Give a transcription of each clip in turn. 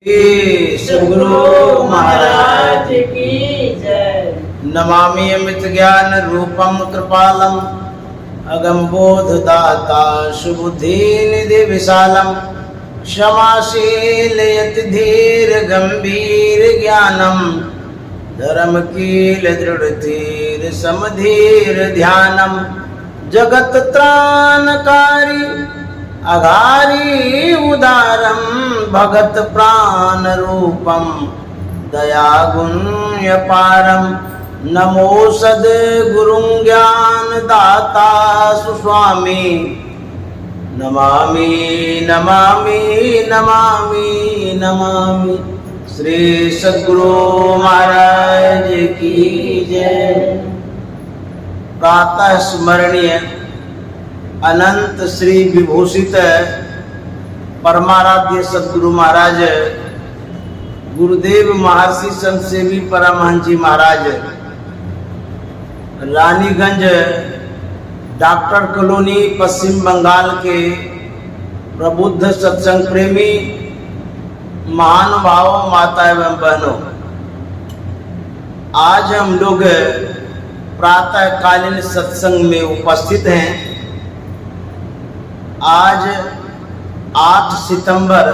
सद्गुरु महाराज की जय। नमामि अमित ज्ञान रूपम कृपालम अगम बोध दाता सुबुद्धि निधि विशालम क्षमाशील यति धीर गंभीर ज्ञानम धर्म कील दृढ़ धीर समधीर ध्यानम जगत त्राणकारी अघारी उदारम भगत प्राण रूपम दया गुण्य पारम नमो सद्गुरुं ज्ञान दाता सुस्वामी नमामि नमामि नमामि नमामि। श्री सद्गुरु महाराज की जय। प्रातः स्मरणीय अनंत श्री विभूषित परमाराध्य सद्गुरु महाराज गुरुदेव महर्षि संत सेवी परमहंस जी महाराज रानीगंज डॉक्टर कॉलोनी पश्चिम बंगाल के प्रबुद्ध सत्संग प्रेमी महानुभावों माता एवं बहनों, आज हम लोग प्रातःकालीन सत्संग में उपस्थित हैं। आज 8 सितंबर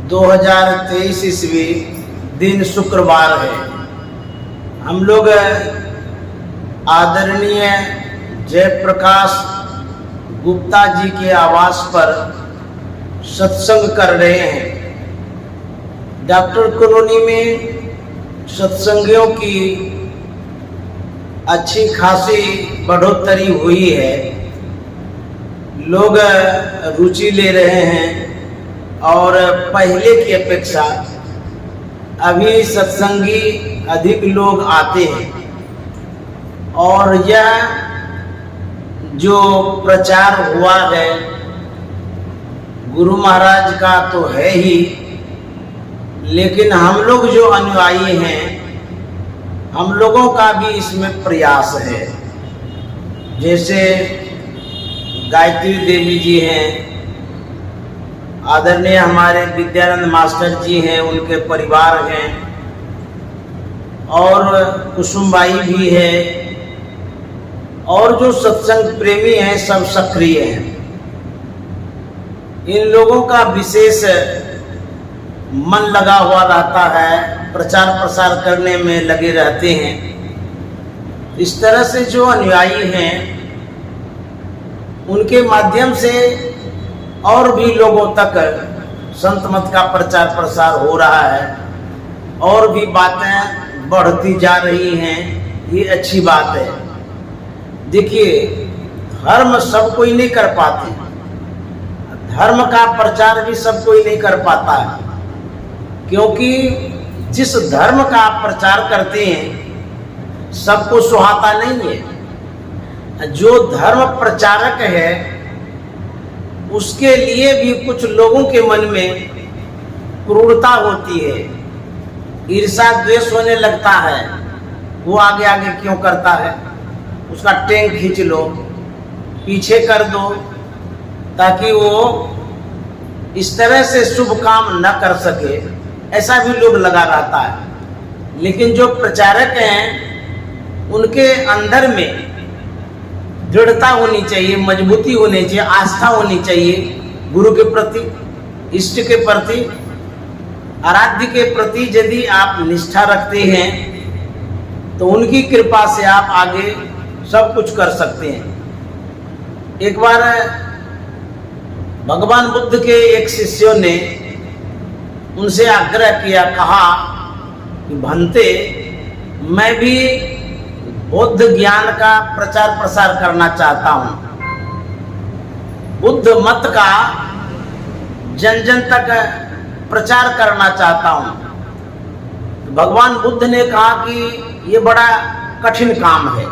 2023 ईस्वी दिन शुक्रवार है। हम लोग आदरणीय जयप्रकाश गुप्ता जी के आवास पर सत्संग कर रहे हैं। डॉक्टर कॉलोनी में सत्संगियों की अच्छी खासी बढ़ोतरी हुई है। लोग रुचि ले रहे हैं और पहले की अपेक्षा अभी सत्संगी अधिक लोग आते हैं। और यह जो प्रचार हुआ है गुरु महाराज का तो है ही, लेकिन हम लोग जो अनुयायी हैं हम लोगों का भी इसमें प्रयास है। जैसे गायत्री देवी जी हैं, आदरणीय हमारे विद्यानंद मास्टर जी हैं, उनके परिवार हैं, और कुसुमबाई भी है, और जो सत्संग प्रेमी हैं सब सक्रिय हैं। इन लोगों का विशेष मन लगा हुआ रहता है, प्रचार प्रसार करने में लगे रहते हैं। इस तरह से जो अनुयायी हैं उनके माध्यम से और भी लोगों तक संत मत का प्रचार प्रसार हो रहा है और भी बातें बढ़ती जा रही हैं। ये अच्छी बात है। देखिए, धर्म सब कोई नहीं कर पाते, धर्म का प्रचार भी सब कोई नहीं कर पाता है, क्योंकि जिस धर्म का आप प्रचार करते हैं सबको सुहाता नहीं है। जो धर्म प्रचारक है उसके लिए भी कुछ लोगों के मन में क्रूरता होती है, ईर्ष्या द्वेष होने लगता है। वो आगे आगे क्यों करता है, उसका टेंग खींच लो, पीछे कर दो, ताकि वो इस तरह से शुभ काम न कर सके, ऐसा भी लोग लगा रहता है। लेकिन जो प्रचारक हैं उनके अंदर में दृढ़ता होनी चाहिए, मजबूती होनी चाहिए, आस्था होनी चाहिए गुरु के प्रति, इष्ट के प्रति, आराध्य के प्रति। यदि आप निष्ठा रखते हैं तो उनकी कृपा से आप आगे सब कुछ कर सकते हैं। एक बार भगवान बुद्ध के एक शिष्यों ने उनसे आग्रह किया, कहा कि भंते, मैं भी बुद्ध ज्ञान का प्रचार प्रसार करना चाहता हूं, बुद्ध मत का जन जन तक प्रचार करना चाहता हूं। तो भगवान बुद्ध ने कहा कि ये बड़ा कठिन काम है,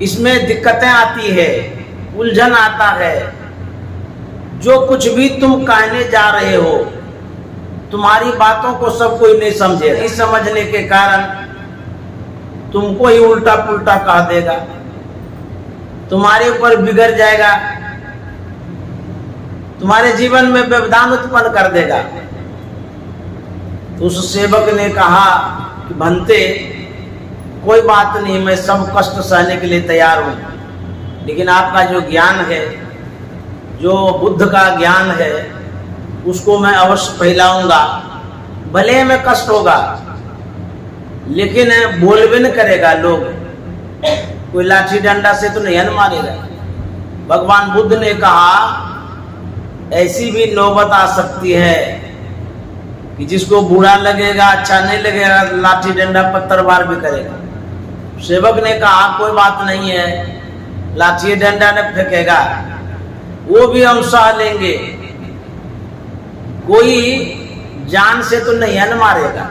इसमें दिक्कतें आती है, उलझन आता है। जो कुछ भी तुम कहने जा रहे हो, तुम्हारी बातों को सब कोई नहीं समझे, नहीं समझने के कारण तुमको ही उल्टा पुल्टा कह देगा, तुम्हारे ऊपर बिगड़ जाएगा, तुम्हारे जीवन में व्यवधान उत्पन्न कर देगा। तो उस सेवक ने कहा कि भंते कोई बात नहीं, मैं सब कष्ट सहने के लिए तैयार हूँ, लेकिन आपका जो ज्ञान है, जो बुद्ध का ज्ञान है, उसको मैं अवश्य फैलाऊंगा। भले में कष्ट होगा, लेकिन बोलबे करेगा लोग, कोई लाठी डंडा से तो नहीं मारेगा। भगवान बुद्ध ने कहा ऐसी भी नौबत आ सकती है कि जिसको बुरा लगेगा, अच्छा नहीं लगेगा, लाठी डंडा पत्थरबार भी करेगा। सेवक ने कहा कोई बात नहीं है, लाठी डंडा ने फेंकेगा, वो भी हम सह लेंगे, कोई जान से तो नहीं मारेगा।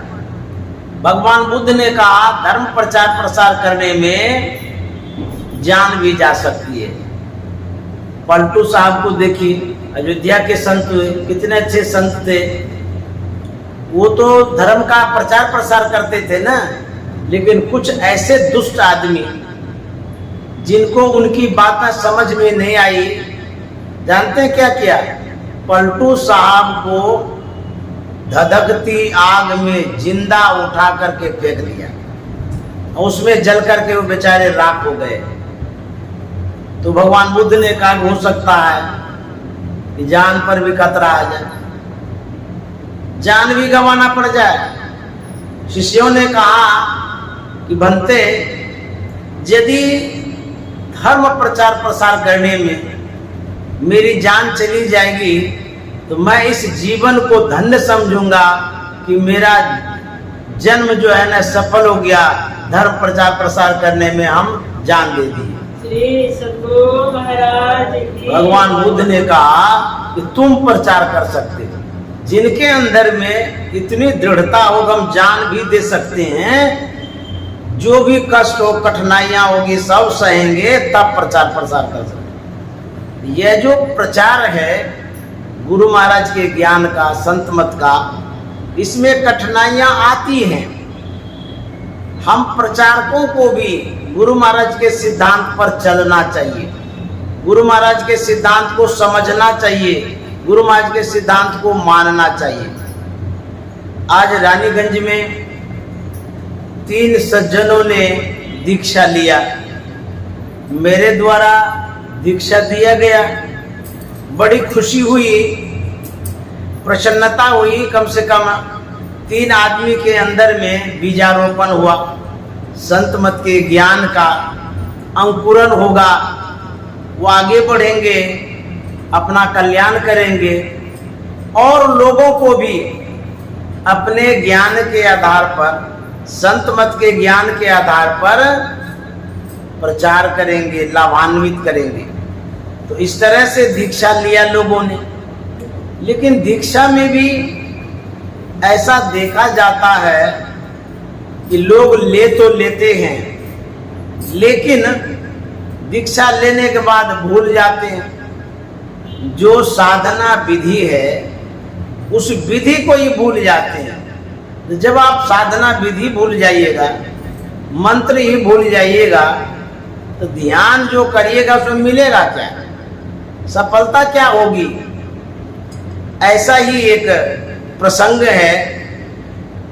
भगवान बुद्ध ने कहा धर्म प्रचार प्रसार करने में जान भी जा सकती है। पलटू साहब को देखी, अयोध्या के संत कितने अच्छे संत थे, वो तो धर्म का प्रचार प्रसार करते थे ना, लेकिन कुछ ऐसे दुष्ट आदमी जिनको उनकी बातें समझ में नहीं आई, जानते हैं क्या किया? पलटू साहब को धधकती आग में जिंदा उठा करके फेंक दिया, उसमें जल करके वो बेचारे राख हो गए। तो भगवान बुद्ध ने कहा हो सकता है कि जान पर भी खतरा आ जाए, जान भी गंवाना पड़ जाए। शिष्यों ने कहा कि भंते यदि धर्म प्रचार प्रसार करने में मेरी जान चली जाएगी तो मैं इस जीवन को धन्य समझूंगा कि मेरा जन्म जो है ना सफल हो गया, धर्म प्रचार प्रसार करने में हम जान दे दी। श्री सद्गुरु महाराज की भगवान बुद्ध ने कहा कि तुम प्रचार कर सकते हो, जिनके अंदर में इतनी दृढ़ता हो हम जान भी दे सकते हैं, जो भी कष्ट हो कठिनाइयां होगी सब सहेंगे तब प्रचार प्रसार कर सकते। यह जो प्रचार है गुरु महाराज के ज्ञान का, संत मत का, इसमें कठिनाइयां आती हैं। हम प्रचारकों को भी गुरु महाराज के सिद्धांत पर चलना चाहिए, गुरु महाराज के सिद्धांत को समझना चाहिए, गुरु महाराज के सिद्धांत को मानना चाहिए। आज रानीगंज में 3 सज्जनों ने दीक्षा लिया, मेरे द्वारा दीक्षा दिया गया, बड़ी खुशी हुई, प्रसन्नता हुई। कम से कम 3 आदमी के अंदर में बीजारोपण हुआ, संत मत के ज्ञान का अंकुरन होगा, वो आगे बढ़ेंगे, अपना कल्याण करेंगे और लोगों को भी अपने ज्ञान के आधार पर, संत मत के ज्ञान के आधार पर प्रचार करेंगे, लाभान्वित करेंगे। तो इस तरह से दीक्षा लिया लोगों ने। लेकिन दीक्षा में भी ऐसा देखा जाता है कि लोग ले तो लेते हैं, लेकिन दीक्षा लेने के बाद भूल जाते हैं। जो साधना विधि है उस विधि को ही भूल जाते हैं। तो जब आप साधना विधि भूल जाइएगा, मंत्र ही भूल जाइएगा, तो ध्यान जो करिएगा उसमें मिलेगा क्या, सफलता क्या होगी? ऐसा ही एक प्रसंग है,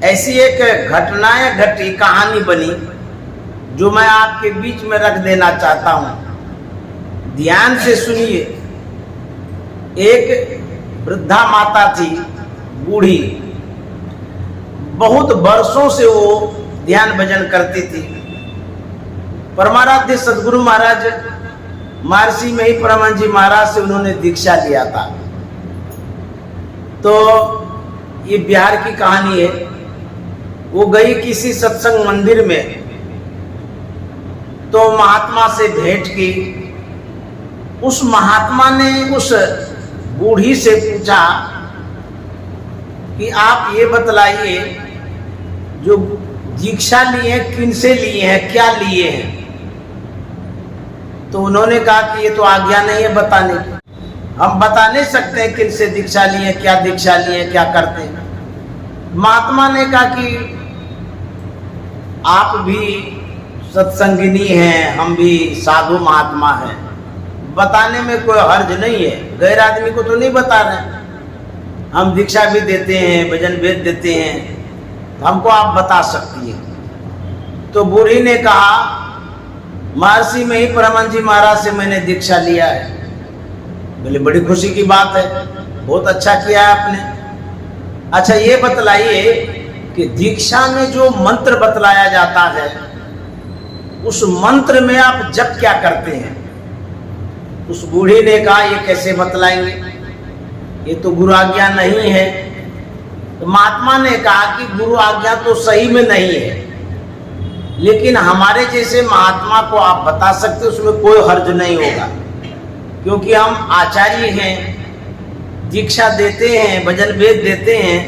ऐसी एक घटनाएं घटी, कहानी बनी, जो मैं आपके बीच में रख देना चाहता हूं। ध्यान से सुनिए। एक वृद्धा माता थी, बूढ़ी, बहुत वर्षों से वो ध्यान भजन करती थी। परमाराध्य सद्गुरु महाराज महर्षि में ही परमहंस जी महाराज से उन्होंने दीक्षा लिया था। तो ये बिहार की कहानी है। वो गई किसी सत्संग मंदिर में, तो महात्मा से भेंट की। उस महात्मा ने उस बूढ़ी से पूछा कि आप ये बतलाइए, जो दीक्षा लिए हैं किन से लिए हैं, क्या लिए हैं? तो उन्होंने कहा कि ये तो आज्ञा नहीं है बताने की, हम बता नहीं सकते हैं किन से दीक्षा लिए, क्या दीक्षा लिए, क्या करते हैं। महात्मा ने कहा कि आप भी सत्संगिनी हैं, हम भी साधु महात्मा हैं, बताने में कोई हर्ज नहीं है। गैर आदमी को तो नहीं बता रहे, हम दीक्षा भी देते हैं, भजन वेद देते हैं, तो हमको आप बता सकती हैं। तो बूढ़ी ने कहा, महर्षि में ही परमानंद जी महाराज से मैंने दीक्षा लिया है। बोले बड़ी खुशी की बात है, बहुत अच्छा किया है आपने। अच्छा ये बतलाइए कि दीक्षा में जो मंत्र बतलाया जाता है, उस मंत्र में आप जप क्या करते हैं? उस बूढ़ी ने कहा, ये कैसे बतलाएंगे, ये तो गुरु आज्ञा नहीं है। तो महात्मा ने कहा कि गुरु आज्ञा तो सही में नहीं है, लेकिन हमारे जैसे महात्मा को आप बता सकते, उसमें कोई हर्ज नहीं होगा, क्योंकि हम आचार्य हैं, दीक्षा देते हैं, भजन वेद देते हैं,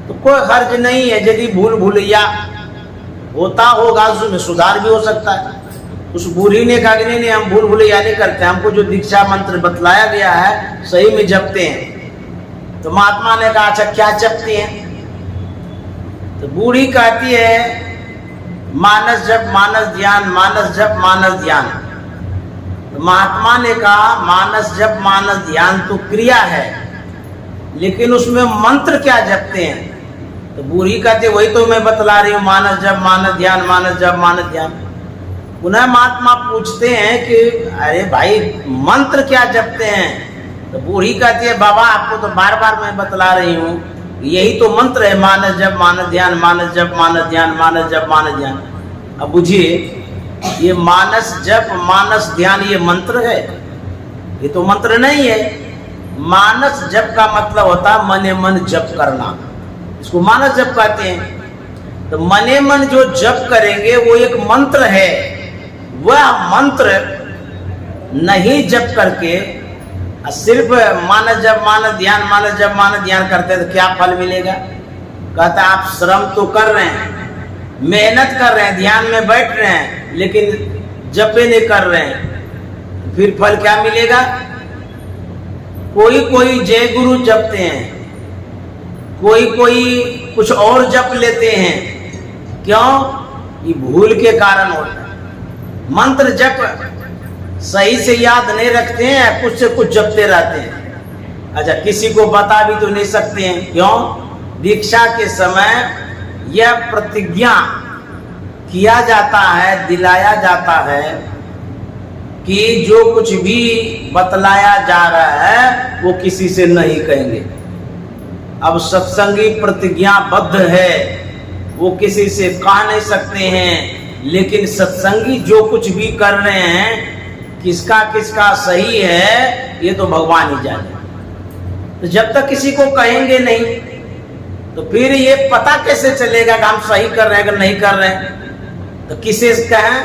तो कोई हर्ज नहीं है। यदि भूल भूलैया होता होगा उसमें सुधार भी हो सकता है। उस बूढ़ी ने कहा कि नहीं, हम भूल भूलैया नहीं करते, हमको जो दीक्षा मंत्र बतलाया गया है सही में जपते हैं। तो महात्मा ने कहा, अच्छा क्या जपते हैं? तो बूढ़ी कहती है, मानस जप मानस ध्यान, मानस जप मानस ध्यान। तो महात्मा ने कहा, मानस जप मानस ध्यान तो क्रिया है, लेकिन उसमें मंत्र क्या जपते हैं? तो बूढ़ी कहती है, वही तो मैं बतला रही हूँ, मानस जप मानस ध्यान, मानस जप मानस ध्यान। पुनः महात्मा पूछते हैं कि अरे भाई मंत्र क्या जपते हैं? तो बूढ़ी कहती है, बाबा आपको तो बार बार मैं बतला रही हूँ, यही तो मंत्र है, मानस जप मानस ध्यान, मानस जप मानस ध्यान, मानस जप मानस ध्यान। अब बुझिए, ये मानस जप मानस ध्यान ये मंत्र है? ये तो मंत्र नहीं है। मानस जप का मतलब होता है मने मन जप करना, इसको मानस जप कहते हैं। तो मने मन जो जप करेंगे वो एक मंत्र है। वह मंत्र नहीं जप करके सिर्फ मानस जप मानस ध्यान, मानस जप मानस ध्यान करते हैं तो क्या फल मिलेगा? कहता है आप श्रम तो कर रहे हैं, मेहनत कर रहे हैं, ध्यान में बैठ रहे हैं, लेकिन जपे नहीं कर रहे हैं, फिर फल क्या मिलेगा? कोई कोई जय गुरु जपते हैं, कोई कोई कुछ और जप लेते हैं। क्यों? ये भूल के कारण होता है। मंत्र जप सही से याद नहीं रखते हैं, कुछ से कुछ जपते रहते हैं। अच्छा, किसी को बता भी तो नहीं सकते हैं। क्यों? दीक्षा के समय यह प्रतिज्ञा किया जाता है, दिलाया जाता है कि जो कुछ भी बतलाया जा रहा है वो किसी से नहीं कहेंगे। अब सत्संगी प्रतिज्ञाबद्ध है, वो किसी से कह नहीं सकते हैं, लेकिन सत्संगी जो कुछ भी कर रहे हैं, किसका किसका सही है ये तो भगवान ही जाने। तो जब तक किसी को कहेंगे नहीं, तो फिर ये पता कैसे चलेगा कि हम सही कर रहे हैं कि नहीं कर रहे हैं? तो किसे कहें?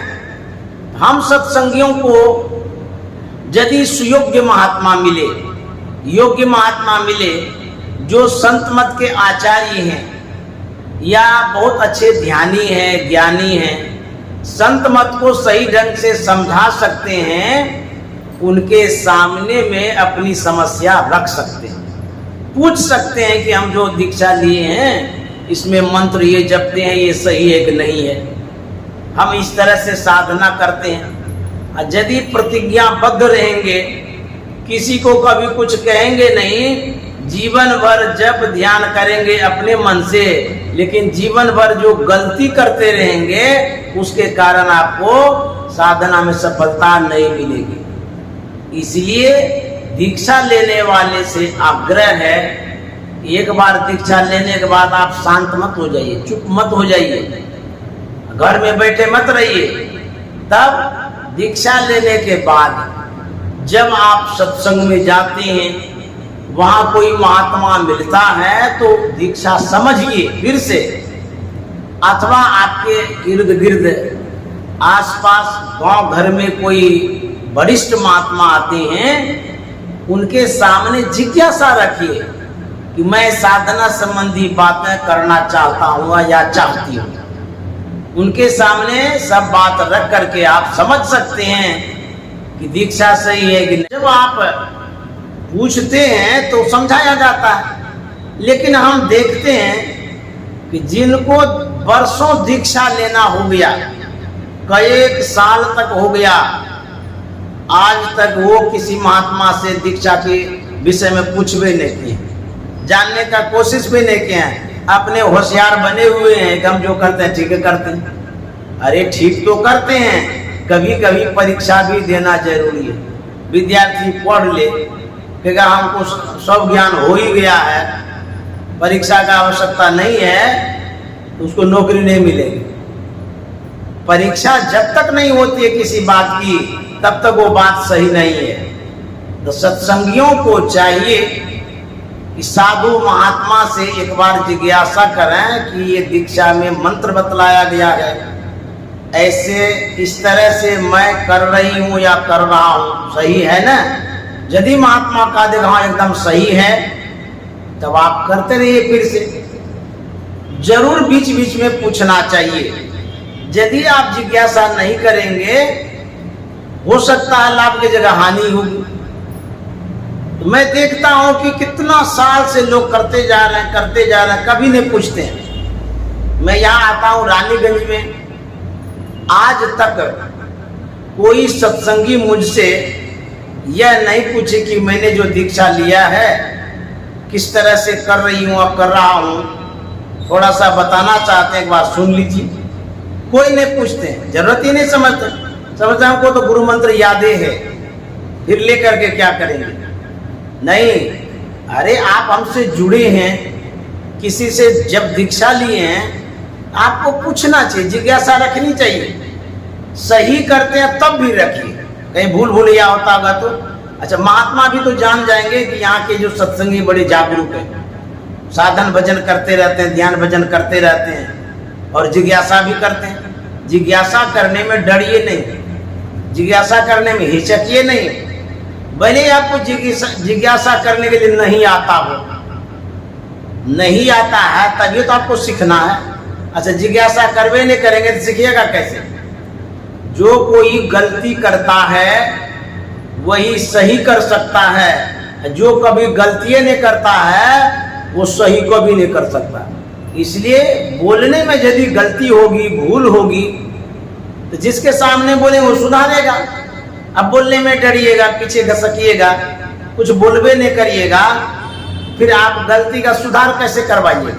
हम सत्संगियों को यदि सुयोग्य महात्मा मिले, योग्य महात्मा मिले, जो संत मत के आचार्य हैं या बहुत अच्छे ध्यानी हैं, ज्ञानी हैं, संत मत को सही ढंग से समझा सकते हैं, उनके सामने में अपनी समस्या रख सकते हैं, पूछ सकते हैं कि हम जो दीक्षा लिए हैं इसमें मंत्र ये जपते हैं, ये सही है कि नहीं है। हम इस तरह से साधना करते हैं। यदि प्रतिज्ञाबद्ध रहेंगे, किसी को कभी कुछ कहेंगे नहीं, जीवन भर जप ध्यान करेंगे अपने मन से, लेकिन जीवन भर जो गलती करते रहेंगे उसके कारण आपको साधना में सफलता नहीं मिलेगी। इसलिए दीक्षा लेने वाले से आग्रह है, एक बार दीक्षा लेने के बाद आप शांत मत हो जाइए, चुप मत हो जाइए, घर में बैठे मत रहिए। तब दीक्षा लेने के बाद जब आप सत्संग में जाते हैं, वहां कोई महात्मा मिलता है तो दीक्षा समझिए फिर से, अथवा आपके इर्द गिर्द आसपास गांव घर में कोई वरिष्ठ महात्मा आते हैं, उनके सामने जिज्ञासा रखिए कि मैं साधना संबंधी बातें करना चाहता हूँ या चाहती हूँ। उनके सामने सब बात रख करके आप समझ सकते हैं कि दीक्षा सही है कि नहीं। जब आप पूछते हैं तो समझाया जाता है, लेकिन हम देखते हैं कि जिनको वर्षों दीक्षा लेना हो गया, कई साल तक हो गया, आज तक वो किसी महात्मा से दीक्षा के विषय में पूछ भी नहीं किए, जानने का कोशिश भी नहीं किए हैं। अपने होशियार बने हुए हैं कि हम जो करते हैं ठीक करते हैं। अरे ठीक तो करते हैं, कभी कभी परीक्षा भी देना जरूरी है। विद्यार्थी पढ़ ले कि हमको सब ज्ञान हो ही गया है, परीक्षा का आवश्यकता नहीं है, तो उसको नौकरी नहीं मिलेगी। परीक्षा जब तक नहीं होती है किसी बात की, तब तक वो बात सही नहीं है। तो सत्संगियों को चाहिए कि साधु महात्मा से एक बार जिज्ञासा करें कि ये दीक्षा में मंत्र बतलाया गया है, ऐसे इस तरह से मैं कर रही हूं या कर रहा हूं, सही है ना? यदि महात्मा का देखा एकदम सही है, तब आप करते रहिए। फिर से जरूर बीच बीच में पूछना चाहिए। यदि आप जिज्ञासा नहीं करेंगे, हो सकता है लाभ की जगह हानि होगी। तो मैं देखता हूं कि कितना साल से लोग करते जा रहे हैं, कभी नहीं पूछते हैं। मैं यहाँ आता हूं रानीगंज में, आज तक कोई सत्संगी मुझसे यह नहीं पूछे कि मैंने जो दीक्षा लिया है किस तरह से कर रही हूं, अब कर रहा हूं, थोड़ा सा बताना चाहते हैं, एक बार सुन लीजिए। कोई नहीं पूछते हैं, जरूरत ही नहीं समझते हमको तो गुरु मंत्र यादें है, फिर लेकर के क्या करेंगे? नहीं, अरे आप हमसे जुड़े हैं, किसी से जब दीक्षा लिए हैं, आपको पूछना चाहिए, जिज्ञासा रखनी चाहिए। सही करते हैं तब भी रखिए, कहीं भूल भूलिया होता होगा तो। अच्छा, महात्मा भी तो जान जाएंगे कि यहाँ के जो सत्संगी बड़े जागरूक हैं, साधन भजन करते रहते हैं, ध्यान भजन करते रहते हैं और जिज्ञासा भी करते हैं। जिज्ञासा करने में डरिए नहीं, जिज्ञासा करने में हिचकिए नहीं। भले आपको जिज्ञासा करने के लिए नहीं आता हो, नहीं आता है तभी तो आपको सीखना है। अच्छा, जिज्ञासा करवे नहीं करेंगे तो सीखिएगा कैसे? जो कोई गलती करता है वही सही कर सकता है, जो कभी गलती नहीं करता है वो सही को भी नहीं कर सकता। इसलिए बोलने में यदि गलती होगी, भूल होगी, तो जिसके सामने बोले वो सुधारेगा। अब बोलने में डरिएगा, पीछे घसकिएगा, कुछ बोलबे नहीं करिएगा, फिर आप गलती का सुधार कैसे करवाइएगा?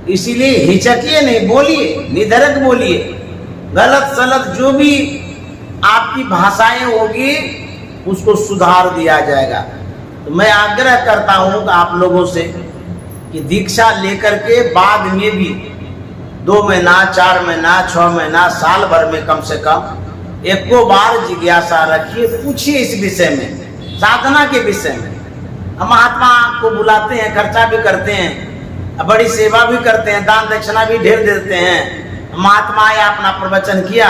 इसीलिए हिचकिए नहीं, बोलिए, निधड़क बोलिए। गलत सलत जो भी आपकी भाषाएं होगी उसको सुधार दिया जाएगा। तो मैं आग्रह करता हूं कि आप लोगों से कि दीक्षा लेकर के बाद में भी 2 महीना, 4 महीना, 6 महीना, साल भर में कम से कम एक को बार जिज्ञासा रखिए, पूछिए इस विषय में, साधना के विषय में। हम महात्मा को बुलाते हैं, खर्चा भी करते हैं, बड़ी सेवा भी करते हैं, दान दक्षिणा भी ढेर देते हैं। महात्मा आया, अपना प्रवचन किया,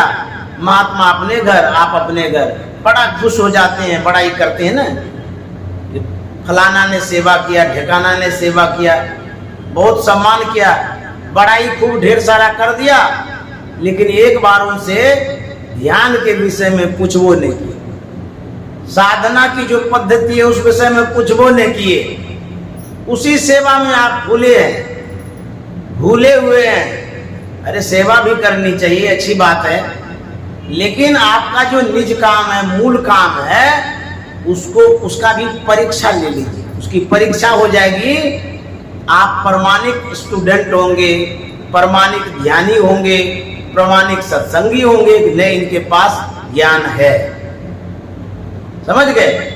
महात्मा अपने घर, आप अपने घर, बड़ा खुश हो जाते हैं, बड़ा ही करते हैं ना, फलाना ने सेवा किया, ढेकाना ने सेवा किया, बहुत सम्मान किया, बड़ाई खूब ढेर सारा कर दिया, लेकिन एक बार उनसे ध्यान के विषय में पूछबो नहीं किए, साधना की जो पद्धति है उस विषय में पूछबो नहीं किए। उसी सेवा में आप भूले हैं, भूले हुए हैं। अरे सेवा भी करनी चाहिए, अच्छी बात है, लेकिन आपका जो निज काम है, मूल काम है, उसको उसका भी परीक्षा ले लीजिए। उसकी परीक्षा हो जाएगी, आप प्रमाणिक स्टूडेंट होंगे, प्रमाणिक ध्यानी होंगे, प्रमाणिक सत्संगी होंगे कि नहीं, इनके पास ज्ञान है। समझ गए?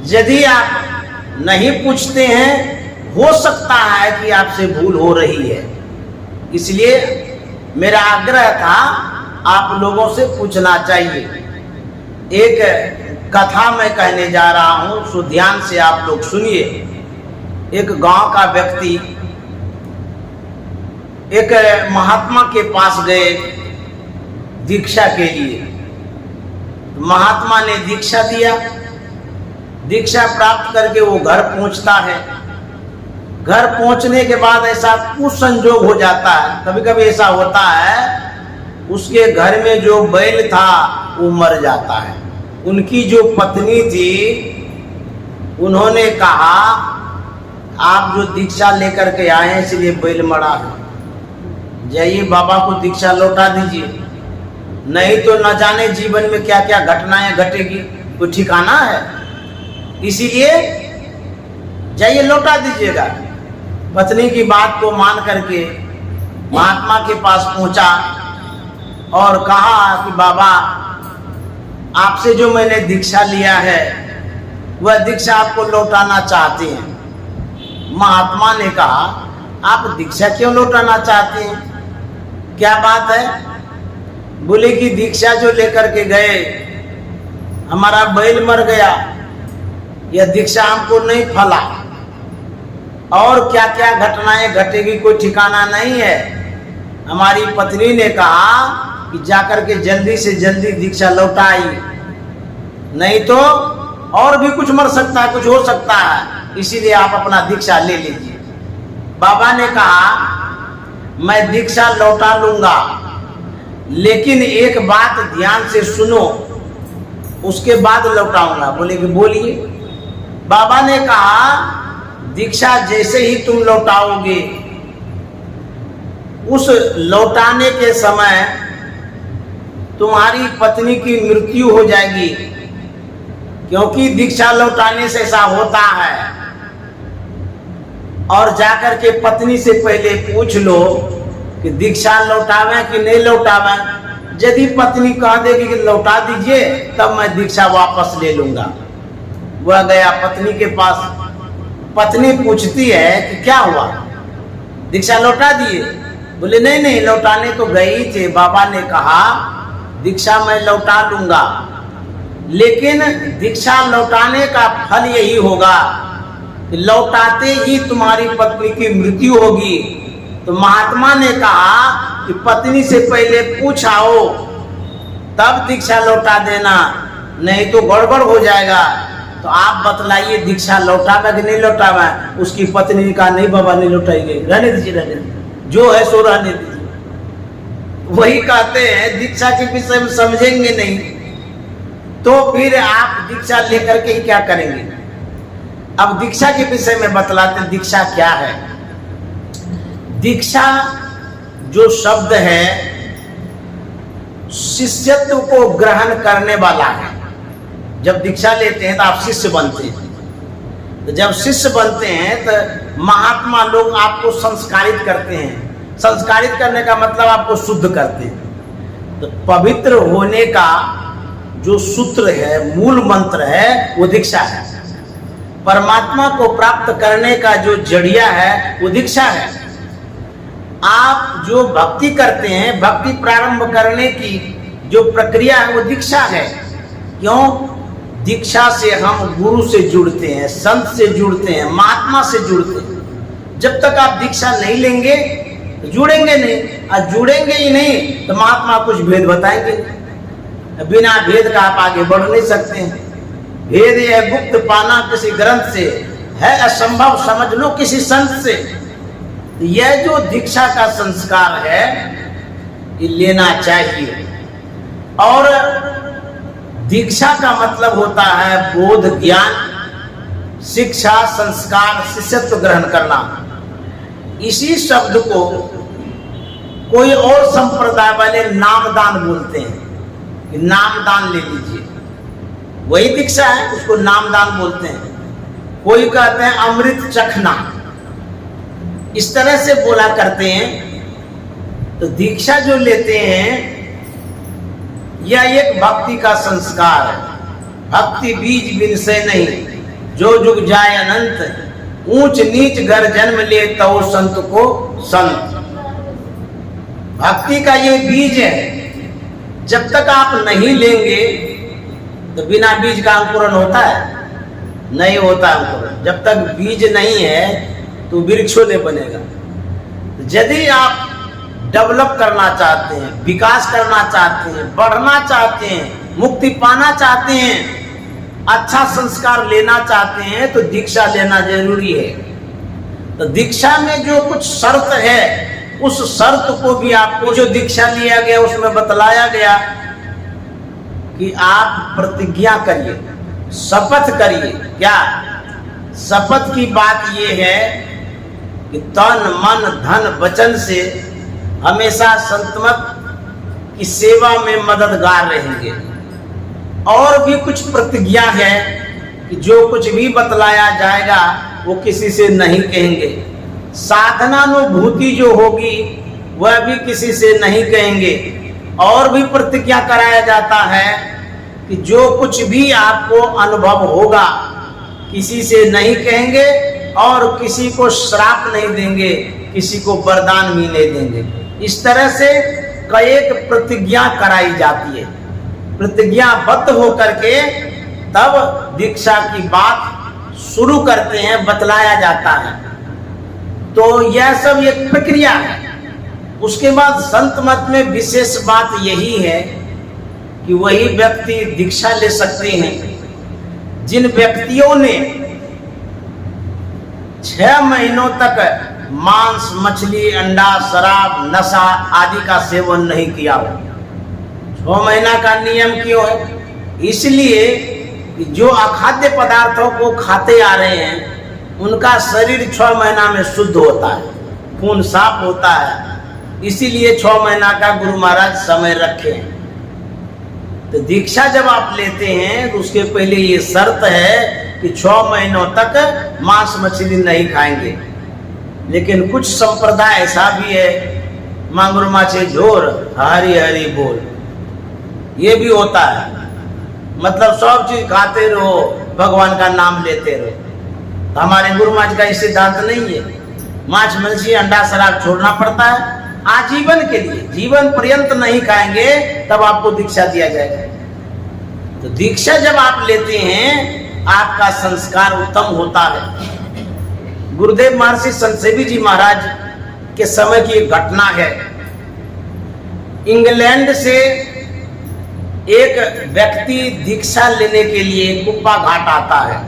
यदि आप नहीं पूछते हैं, हो सकता है कि आपसे भूल हो रही है। इसलिए मेरा आग्रह था, आप लोगों से पूछना चाहिए। एक कथा मैं कहने जा रहा हूं, सो ध्यान से आप लोग सुनिए। एक गांव का व्यक्ति एक महात्मा के पास गए दीक्षा के लिए। महात्मा ने दीक्षा दिया, दीक्षा प्राप्त करके वो घर पहुंचता है। घर पहुंचने के बाद ऐसा कुछ संजोग हो जाता है, कभी कभी ऐसा होता है, उसके घर में जो बैल था वो मर जाता है। उनकी जो पत्नी थी, उन्होंने कहा, आप जो दीक्षा लेकर के आए हैं इसलिए बैल मरा है, जाइए बाबा को दीक्षा लौटा दीजिए, नहीं तो न जाने जीवन में क्या क्या घटनाएं घटेगी, कोई ठिकाना है। इसीलिए जाइए लौटा दीजिएगा। पत्नी की बात को मान करके महात्मा के पास पहुंचा और कहा कि बाबा, आपसे जो मैंने दीक्षा लिया है वह दीक्षा आपको लौटाना चाहते हैं। महात्मा ने कहा, आप दीक्षा क्यों लौटाना चाहते हैं, क्या बात है? बोले कि दीक्षा जो लेकर के गए, हमारा बैल मर गया, यह दीक्षा हमको नहीं फला, और क्या क्या घटनाएं घटेगी कोई ठिकाना नहीं है। हमारी पत्नी ने कहा कि जाकर के जल्दी से जल्दी दीक्षा लौटाई, नहीं तो और भी कुछ मर सकता है, कुछ हो सकता है, इसीलिए आप अपना दीक्षा ले लीजिए। बाबा ने कहा, मैं दीक्षा लौटा लूंगा, लेकिन एक बात ध्यान से सुनो, उसके बाद लौटाऊंगा। बोले कि बोलिए। बाबा ने कहा, दीक्षा जैसे ही तुम लौटाओगे, उस लौटाने के समय तुम्हारी पत्नी की मृत्यु हो जाएगी, क्योंकि दीक्षा लौटाने से ऐसा होता है। और जाकर के पत्नी से पहले पूछ लो कि दीक्षा लौटावे कि नहीं लौटावे। यदि पत्नी कह देगी कि लौटा दीजिए, तब मैं दीक्षा वापस ले लूंगा। वह गया पत्नी के पास। पत्नी पूछती है कि क्या हुआ, दीक्षा लौटा दिए? बोले नहीं नहीं, लौटाने तो गई थे, बाबा ने कहा दीक्षा मैं लौटा लूंगा, लेकिन दीक्षा लौटाने का फल यही होगा कि लौटाते ही तुम्हारी पत्नी की मृत्यु होगी। तो महात्मा ने कहा कि पत्नी से पहले पूछाओ, तब दीक्षा लौटा देना, नहीं तो गड़बड़ हो जाएगा। तो आप बतलाइए दीक्षा लौटावे कि नहीं लौटावे? उसकी पत्नी ने कहा, नहीं बाबा नहीं लौटाएंगे, रहने दीजिए, रहने दीजिए, जो है सो रहने दीजिए। वही कहते हैं दीक्षा के विषय में समझेंगे नहीं तो फिर आप दीक्षा लेकर के ही क्या करेंगे। अब दीक्षा के विषय में बतलाते हैं, दीक्षा क्या है। दीक्षा जो शब्द है, शिष्यत्व को ग्रहण करने वाला है। जब दीक्षा लेते हैं तो आप शिष्य बनते हैं। तो जब शिष्य बनते हैं तो महात्मा लोग आपको संस्कारित करते हैं। संस्कारित करने का मतलब आपको शुद्ध करते हैं। तो पवित्र होने का जो सूत्र है, मूल मंत्र है, वो दीक्षा है। परमात्मा को प्राप्त करने का जो जड़िया है, वो दीक्षा है। आप जो भक्ति करते हैं, भक्ति प्रारंभ करने की जो प्रक्रिया है, वो दीक्षा है। क्यों? दीक्षा से हम गुरु से जुड़ते हैं, संत से जुड़ते हैं, महात्मा से जुड़ते हैं। जब तक आप दीक्षा नहीं लेंगे तो जुड़ेंगे नहीं, और जुड़ेंगे ही नहीं तो महात्मा कुछ भेद बताएंगे। बिना भेद का आप आगे बढ़ नहीं सकते हैं। भेद यह गुप्त पाना किसी ग्रंथ से है, असंभव समझ लो किसी संत से। यह जो दीक्षा का संस्कार है, ये लेना चाहिए। और दीक्षा का मतलब होता है बोध, ज्ञान, शिक्षा, संस्कार, शिष्यत्व ग्रहण करना। इसी शब्द को कोई और संप्रदाय वाले नामदान बोलते हैं कि नामदान ले लीजिए, वही दीक्षा है, उसको नामदान बोलते हैं। कोई कहते हैं अमृत चखना, इस तरह से बोला करते हैं। तो दीक्षा जो लेते हैं, यह एक भक्ति का संस्कार है। भक्ति बीज बिन से नहीं, जो जुग जाए अनंत, ऊंच नीच घर जन्म ले तो संत को संत। भक्ति का ये बीज है। जब तक आप नहीं लेंगे तो बिना बीज का अंकुरण होता है? नहीं होता अंकुरण। जब तक बीज नहीं है तो वृक्षों नहीं बनेगा। यदि आप डेवलप करना चाहते हैं, विकास करना चाहते हैं, बढ़ना चाहते हैं, मुक्ति पाना चाहते हैं, अच्छा संस्कार लेना चाहते हैं, तो दीक्षा लेना जरूरी है। तो दीक्षा में जो कुछ शर्त है, उस शर्त को भी आपको जो दीक्षा लिया गया उसमें बतलाया गया कि आप प्रतिज्ञा करिए, शपथ करिए। क्या शपथ की बात यह है कि तन मन धन वचन से हमेशा संतमत की सेवा में मददगार रहेंगे। और भी कुछ प्रतिज्ञा है कि जो कुछ भी बतलाया जाएगा वो किसी से नहीं कहेंगे, साधनानुभूति जो होगी वह भी किसी से नहीं कहेंगे। और भी प्रतिज्ञा कराया जाता है कि जो कुछ भी आपको अनुभव होगा किसी से नहीं कहेंगे और किसी को श्राप नहीं देंगे, किसी को वरदान भी नहीं देंगे। इस तरह से कई प्रतिज्ञा कराई जाती है। प्रतिज्ञाबद्ध होकर के तब दीक्षा की बात शुरू करते हैं, बतलाया जाता है। तो यह सब एक प्रक्रिया है। उसके बाद संत मत में विशेष बात यही है कि वही व्यक्ति दीक्षा ले सकते हैं जिन व्यक्तियों ने 6 महीनों तक मांस, मछली, अंडा, शराब, नशा आदि का सेवन नहीं किया हो। 6 महीना का नियम क्यों है? इसलिए कि जो अखाद्य पदार्थों को खाते आ रहे हैं उनका शरीर 6 महीना में शुद्ध होता है, खून साफ होता है। इसीलिए 6 महीना का गुरु महाराज समय रखे हैं। तो दीक्षा जब आप लेते हैं तो उसके पहले ये शर्त है कि 6 महीनों तक मांस मछली नहीं खाएंगे। लेकिन कुछ संप्रदाय ऐसा भी है, मांगुर माछे झोर हरी हरी बोल, ये भी होता है। मतलब सब चीज खाते रहो, भगवान का नाम लेते रहो। तो हमारे गुरु महाराज का सिद्धांत नहीं है। मांस मछली अंडा शराब छोड़ना पड़ता है आजीवन के लिए। जीवन पर्यंत नहीं खाएंगे तब आपको दीक्षा दिया जाएगा। तो दीक्षा जब आप लेते हैं आपका संस्कार उत्तम होता है। गुरुदेव महर्षि संत सेवी जी महाराज के समय की एक घटना है। इंग्लैंड से एक व्यक्ति दीक्षा लेने के लिए कुप्पा घाट आता है।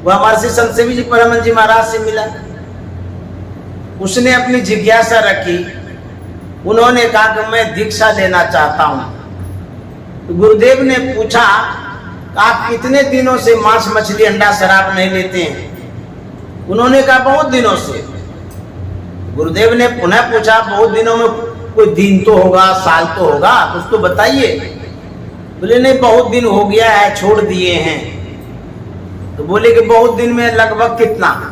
वह महर्षि संत सेवी जी परमानंद जी महाराज से मिला। उसने अपनी जिज्ञासा रखी। उन्होंने कहा कि मैं दीक्षा लेना चाहता हूं। तो गुरुदेव ने पूछा आप कितने दिनों से मांस मछली अंडा शराब नहीं लेते हैं? उन्होंने कहा बहुत दिनों से। गुरुदेव ने पुनः पूछा बहुत दिनों में कोई दिन तो होगा, साल तो होगा, कुछ तो बताइए। बोले नहीं बहुत दिन हो गया है, छोड़ दिए हैं। तो बोले कि बहुत दिन में लगभग कितना?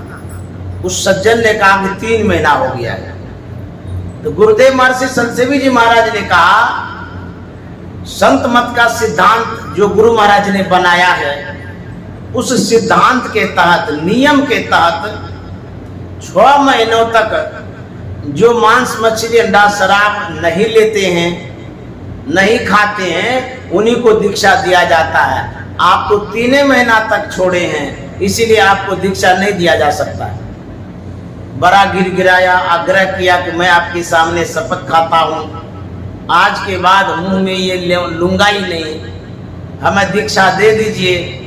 उस सज्जन ने कहा कि 3 महीना हो गया है। तो गुरुदेव महर्षि संत सेवी जी महाराज ने कहा संत मत का सिद्धांत जो गुरु महाराज ने बनाया है उस सिद्धांत के तहत, नियम के तहत 6 महीनों तक जो मांस मछली अंडा शराब नहीं लेते हैं, नहीं खाते हैं, उन्हीं को दीक्षा दिया जाता है। आप तो 3 महीना तक छोड़े हैं, इसीलिए आपको दीक्षा नहीं दिया जा सकता है। बड़ा गिड़गिड़ाया, आग्रह किया कि मैं आपके सामने शपथ खाता हूं, आज के बाद मुंह में ये लूंगा ही नहीं, हमें दीक्षा दे दीजिए।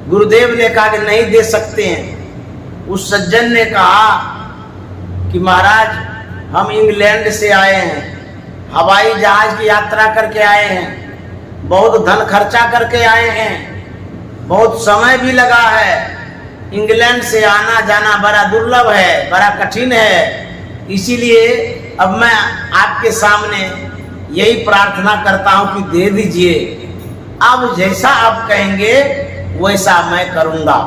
गुरुदेव ने कहा कि नहीं दे सकते हैं। उस सज्जन ने कहा कि महाराज हम इंग्लैंड से आए हैं, हवाई जहाज की यात्रा करके आए हैं, बहुत धन खर्चा करके आए हैं, बहुत समय भी लगा है। इंग्लैंड से आना जाना बड़ा दुर्लभ है, बड़ा कठिन है। इसीलिए अब मैं आपके सामने यही प्रार्थना करता हूं कि दे दीजिए। अब जैसा आप कहेंगे वैसा मैं करूंगा।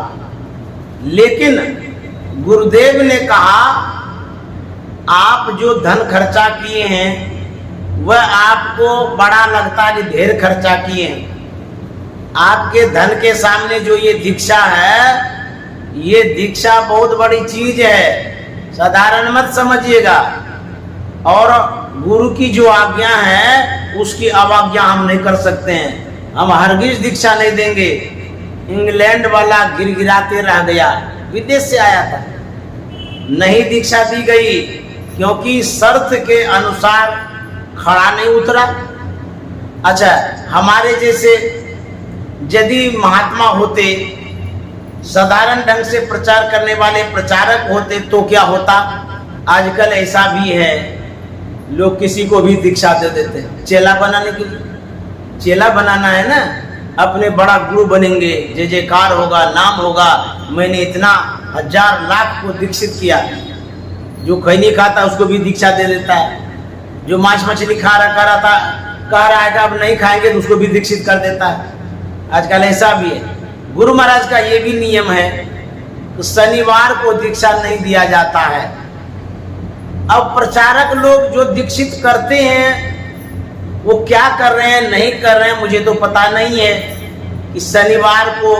लेकिन गुरुदेव ने कहा आप जो धन खर्चा किए हैं वह आपको बड़ा लगता है कि ढेर खर्चा किए हैं। आपके धन के सामने जो ये दीक्षा है, ये दीक्षा बहुत बड़ी चीज है, साधारण मत समझिएगा। और गुरु की जो आज्ञा है उसकी अवज्ञा हम नहीं कर सकते हैं। हम हरगिज दीक्षा नहीं देंगे। इंग्लैंड वाला गिड़गिड़ाते रह गया, विदेश से आया था, नहीं दीक्षा दी गई क्योंकि शर्त के अनुसार खड़ा नहीं उतरा। अच्छा, हमारे जैसे यदि महात्मा होते, साधारण ढंग से प्रचार करने वाले प्रचारक होते तो क्या होता? आजकल ऐसा भी है, लोग किसी को भी दीक्षा दे देते हैं चेला बनाने के लिए। चेला बनाना है ना, अपने बड़ा गुरु बनेंगे, जय जयकार होगा, नाम होगा, मैंने इतना 1000 लाख को दीक्षित किया। जो खैनी खाता उसको भी दीक्षा दे देता है। जो मांस मछली खा रहा था, कह रहा है कि अब नहीं खाएंगे तो उसको भी दीक्षित कर देता है। आजकल ऐसा भी है। गुरु महाराज का ये भी नियम है तो शनिवार को दीक्षा नहीं दिया जाता है। अब प्रचारक लोग जो दीक्षित करते हैं वो क्या कर रहे हैं नहीं कर रहे हैं मुझे तो पता नहीं है कि शनिवार को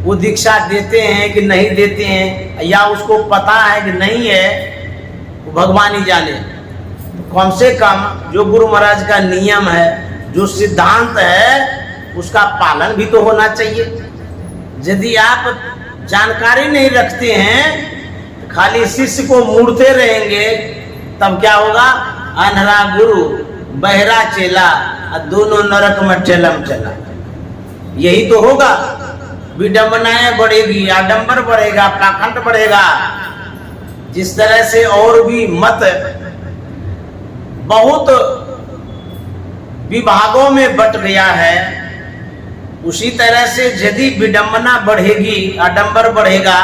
वो दीक्षा देते हैं कि नहीं देते हैं, या उसको पता है कि नहीं है, वो भगवान ही जाने। तो कम से कम जो गुरु महाराज का नियम है, जो सिद्धांत है, उसका पालन भी तो होना चाहिए। यदि आप जानकारी नहीं रखते हैं, खाली शिष्य को मुड़ते रहेंगे, तब क्या होगा? अनहरा गुरु बहरा चेला, दोनों नरक में ठेलम चला। यही तो होगा। विडंबनाएं बढ़ेगी, आडंबर बढ़ेगा, पाखंड बढ़ेगा। जिस तरह से और भी मत बहुत विभागों में बट गया है, उसी तरह से यदि विडंबना बढ़ेगी, आडंबर बढ़ेगा,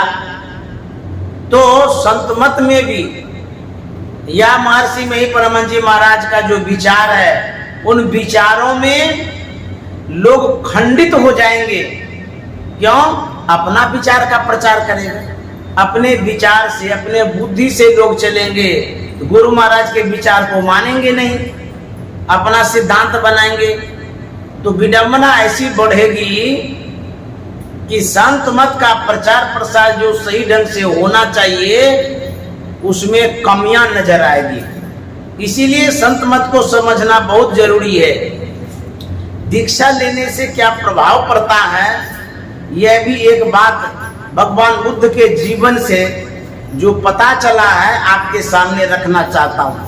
तो संत मत में भी या महर्षि मही परमहंस जी महाराज का जो विचार है, उन विचारों में लोग खंडित हो जाएंगे। क्यों? अपना विचार का प्रचार करेगा, अपने विचार से, अपने बुद्धि से लोग चलेंगे, तो गुरु महाराज के विचार को मानेंगे नहीं, अपना सिद्धांत बनाएंगे। तो विडंबना ऐसी बढ़ेगी कि संत मत का प्रचार प्रसार जो सही ढंग से होना चाहिए, उसमें कमियां नजर आएगी। इसीलिए संत मत को समझना बहुत जरूरी है। दीक्षा लेने से क्या प्रभाव पड़ता है, यह भी एक बात भगवान बुद्ध के जीवन से जो पता चला है आपके सामने रखना चाहता हूं।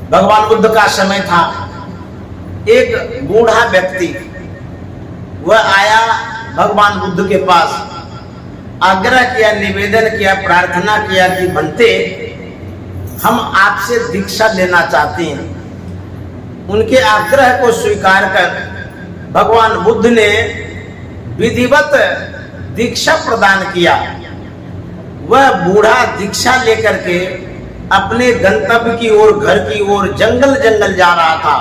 भगवान बुद्ध का समय था, एक बूढ़ा व्यक्ति वह आया भगवान बुद्ध के पास, आग्रह किया, निवेदन किया, प्रार्थना किया कि बनते हम आपसे दीक्षा लेना चाहते हैं। उनके आग्रह को स्वीकार कर भगवान बुद्ध ने विधिवत दीक्षा प्रदान किया। वह बूढ़ा दीक्षा लेकर के अपने गंतव्य की ओर, घर की ओर जंगल जंगल जा रहा था।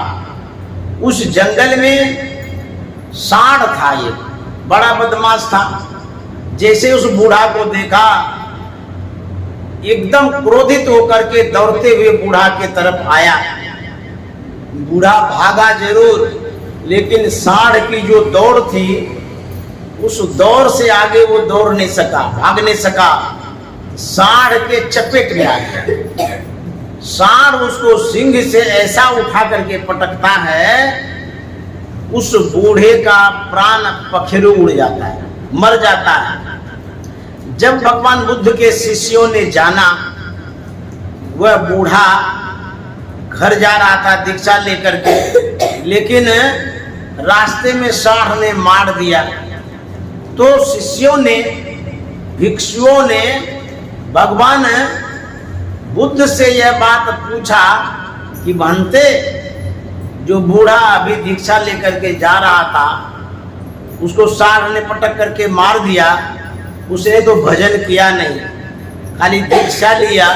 उस जंगल में सांड था, ये बड़ा बदमाश था। जैसे उस बूढ़ा को देखा, एकदम क्रोधित होकर के दौड़ते हुए बूढ़ा के तरफ आया। बूढ़ा भागा जरूर, लेकिन सांड की जो दौड़ थी, उस दौड़ से आगे वो दौड़ नहीं सका, भाग नहीं सका। सांड के चपेट में आ गया। सांड उसको सिंह से ऐसा उठा करके पटकता है, उस बूढ़े का प्राण पखेरु उड़ जाता है, मर जाता है। जब भगवान बुद्ध के शिष्यों ने जाना, वह बूढ़ा घर जा रहा था दीक्षा लेकर के, लेकिन रास्ते में सांड ने मार दिया। तो शिष्यों ने, भिक्षुओं ने भगवान बुद्ध से यह बात पूछा कि भंते, जो बूढ़ा अभी दीक्षा लेकर के जा रहा था, उसको सांड ने पटक करके मार दिया, उसने तो भजन किया नहीं, खाली दीक्षा लिया,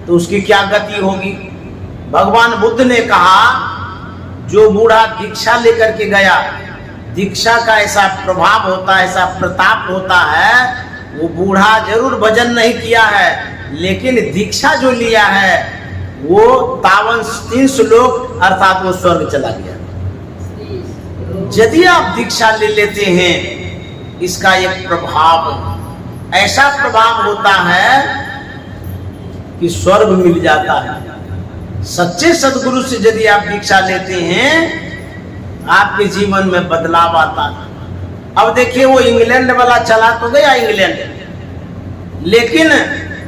तो उसकी क्या गति होगी? भगवान बुद्ध ने कहा, जो बूढ़ा दीक्षा लेकर के गया, दीक्षा का ऐसा प्रभाव होता है, ऐसा प्रताप होता है, वो बूढ़ा जरूर भजन नहीं किया है, लेकिन दीक्षा जो लिया है वो तावन 3 श्लोक अर्थात वो स्वर्ग चला गया। यदि आप दीक्षा ले लेते हैं, इसका एक प्रभाव, ऐसा प्रभाव होता है कि स्वर्ग मिल जाता है। सच्चे सदगुरु से यदि आप दीक्षा लेते हैं, आपके जीवन में बदलाव आता है। अब देखिए, वो इंग्लैंड वाला चला तो गया इंग्लैंड, लेकिन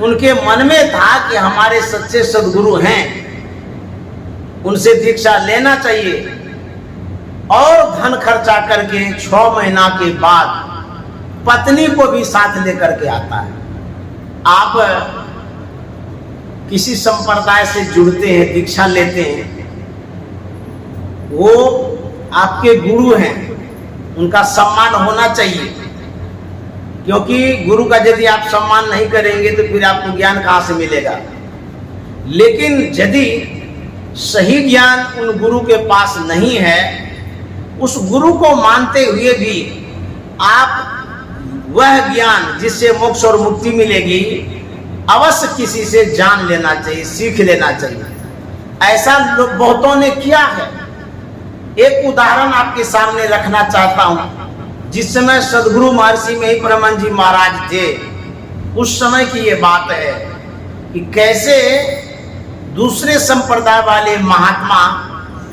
उनके मन में था कि हमारे सच्चे सदगुरु हैं, उनसे दीक्षा लेना चाहिए। और धन खर्चा करके 6 महीना के बाद पत्नी को भी साथ लेकर के आता है। आप किसी संप्रदाय से जुड़ते हैं, दीक्षा लेते हैं, वो आपके गुरु हैं, उनका सम्मान होना चाहिए। क्योंकि गुरु का यदि आप सम्मान नहीं करेंगे तो फिर आपको ज्ञान कहाँ से मिलेगा। लेकिन यदि सही ज्ञान उन गुरु के पास नहीं है, उस गुरु को मानते हुए भी आप वह ज्ञान जिससे मोक्ष और मुक्ति मिलेगी अवश्य किसी से जान लेना चाहिए, सीख लेना चाहिए। ऐसा बहुतों ने किया है। एक उदाहरण आपके सामने रखना चाहता हूं। जिस समय सदगुरु महर्षि महिपरमानंद जी महाराज थे, उस समय की ये बात है कि कैसे दूसरे संप्रदाय वाले महात्मा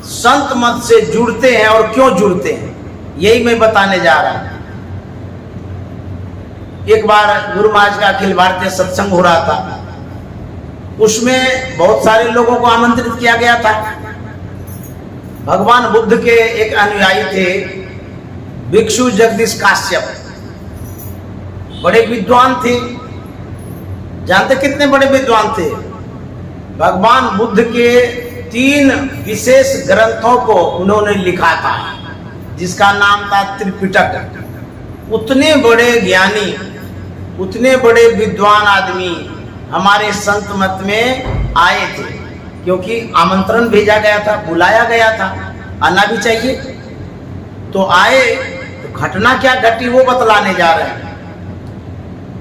संत मत से जुड़ते हैं और क्यों जुड़ते हैं, यही मैं बताने जा रहा हूं। एक बार गुरु महाराज का अखिल भारतीय सत्संग हो रहा था, उसमें बहुत सारे लोगों को आमंत्रित किया गया था। भगवान बुद्ध के एक अनुयायी थे भिक्षु जगदीश काश्यप, बड़े विद्वान थे। जानते कितने बड़े विद्वान थे? भगवान बुद्ध के 3 विशेष ग्रंथों को उन्होंने लिखा था, जिसका नाम था त्रिपिटक। उतने बड़े ज्ञानी, उतने बड़े विद्वान आदमी हमारे संत मत में आए थे, क्योंकि आमंत्रण भेजा गया था, बुलाया गया था, आना भी चाहिए। तो आए, तो घटना क्या घटी वो बतलाने जा रहे हैं।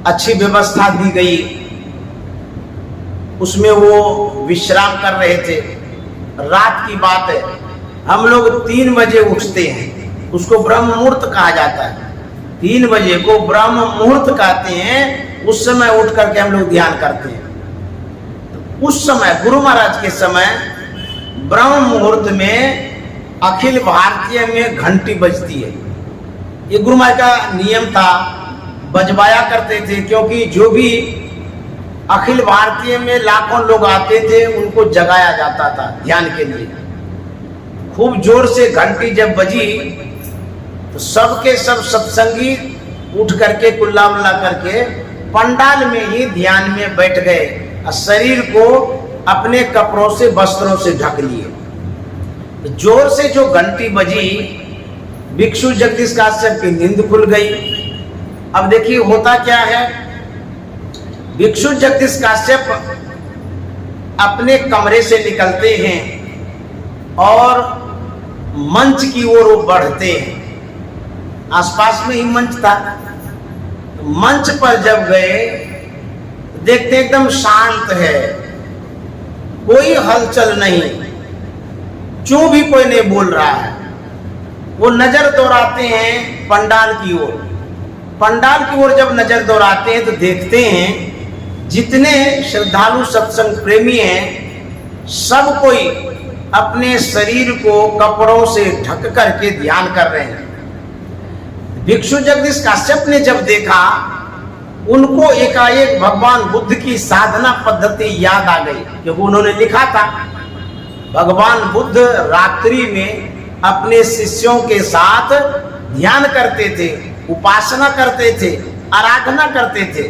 अच्छी व्यवस्था दी गई, उसमें वो विश्राम कर रहे थे। रात की बात है, हम लोग 3 बजे उठते हैं, उसको ब्रह्म मुहूर्त कहा जाता है। 3 बजे को ब्रह्म मुहूर्त कहते हैं, उस समय उठ करके हम लोग ध्यान करते हैं। तो उस समय गुरु महाराज के समय ब्रह्म मुहूर्त में अखिल भारतीय में घंटी बजती है। ये गुरु महाराज का नियम था, बजवाया करते थे, क्योंकि जो भी अखिल भारतीय में लाखों लोग आते थे उनको जगाया जाता था ध्यान के लिए। खूब जोर से घंटी जब बजी तो सबके सब सत्संगी उठ करके कुल्ला उल्ला करके पंडाल में ही ध्यान में बैठ गए और शरीर को अपने कपड़ों से, वस्त्रों से ढक लिए। तो जोर से जो घंटी बजी, भिक्षु जगदीश काश्यप की नींद खुल गई। अब देखिए होता क्या है, भिक्षु जगदीश काश्यप अपने कमरे से निकलते हैं और मंच की ओर वो बढ़ते हैं। आसपास में ही मंच था। मंच पर जब गए, देखते एकदम शांत है, कोई हलचल नहीं, चूं भी कोई नहीं बोल रहा है। वो नजर दौड़ाते हैं पंडाल की ओर। पंडाल की ओर जब नजर दौड़ाते हैं तो देखते हैं जितने श्रद्धालु सत्संग प्रेमी हैं, सब कोई अपने शरीर को कपड़ों से ढक करके ध्यान कर रहे हैं। भिक्षु जगदीश काश्यप ने जब देखा, उनको एकाएक भगवान बुद्ध की साधना पद्धति याद आ गई, क्योंकि उन्होंने लिखा था भगवान बुद्ध रात्रि में अपने शिष्यों के साथ ध्यान करते थे, उपासना करते थे, आराधना करते थे।